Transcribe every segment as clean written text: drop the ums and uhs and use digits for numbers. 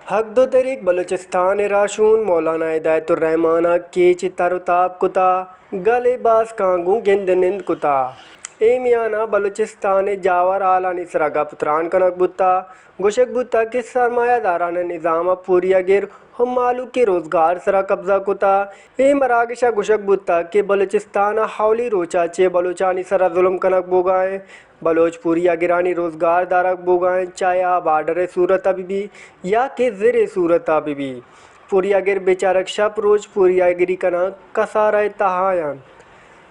حق دو طریق بلوچستان راشون مولانا ہدایت الرحمانہ کیچ ترتاب کتا گلے باز کانگوں گند نند کتا اے میانا بلوچستان جاور آلانی سرگا پتران کنک بتا گوشک بتا کہ سرمایہ دارانہ نظام پوری اگر ہم مالو کے روزگار سرا قبضہ کتا اے مراگشہ گوشک بتا کہ بلوچستان حولی روچا چے بلوچانی سرا ظلم کنک بوگائیں بلوچ پوری اگرانی روزگار دارک بوگائیں چاہے بارڈر صورت بھی یا کہ زیر صورت بھی پوری اگر بیچارک شپ روز پوری اگری کنا کسارہ تہایان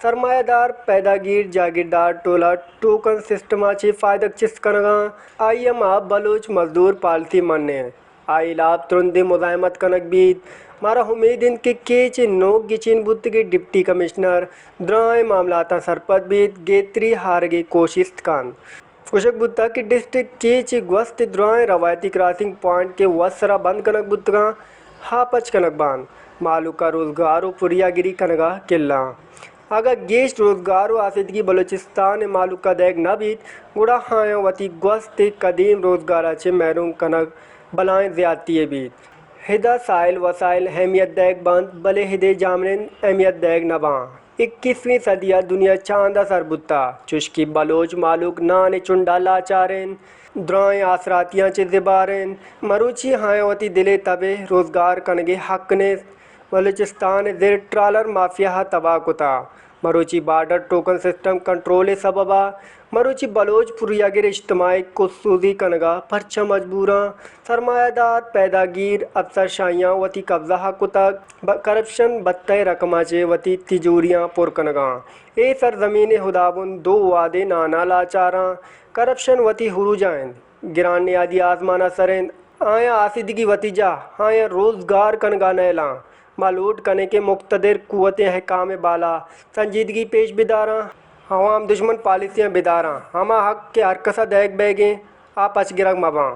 سرمایہ دار پیداگیر جاگیردار ٹولہ ٹوکن سسٹما چے فائدک چس کنگاں آئی ایم آپ بلوچ مزدور پالسی مننے آئی لاب ترندے مزاحمت کنک بیت مارا امیدن کہ کیچ نوک گچین بت کے ڈپٹی کمشنر درائیں معاملاتاں سرپت بیت گیتری ہارگے کوشست کان کوشک بتا کہ ڈسٹرکٹ کیچ گوست درائیں روایتی کراسنگ پوائنٹ کے وسرا بند کنک بتگاں ہاپچ کنک بان مالو کا روزگارو پوریا گری کنگا کلاں اگر گیش روزگارو آسدگی بلوچستان مالو کا دیگ نہ بیت گڑا ہایاں وتی گوست قدیم روزگارہ چے محروم کنک بلائیں زیادتی بیت ہدا سائل وسائل اہمیت دیگ بند بلے ہدے جامنن اہمیت دیگ نہ باں 21ویں صدیہ دنیا چاندہ سر بتا چشکی بلوچ مالوک نان چنڈا لاچارین درائیں آسراتیاں چے زبارین مروچی ہایاں وتی دلے تبے روزگار کنگے حق نے بلوچستان زیر ٹرالر مافیا تباہ کتا مروچی بارڈر ٹوکن سسٹم کنٹرول سببا مروچی بلوچ پوری اگر اجتماعی کسوزی کنگا پرچہ مجبوراں سرمایہ دار پیداگیر افسر شاہیاں وتی قبضہ کتا کرپشن بتہ رقمہ چے وتی تجوریاں پر کنگاں اے سرزمین خداوند دو وعدے نانا لاچاراں کرپشن وتی حروجائیں گران نیادی آزمانہ سرند آیا آسدگی وتی جا آیا روزگار کنگا نیلاں مالوٹ کنے کے مقتدر قوت احکام بالا سنجیدگی پیش بداراں عوام دشمن پالیسیاں بداراں ہما حق کے ہرکسہ دیگ بیگیں آپچ گرگ مباں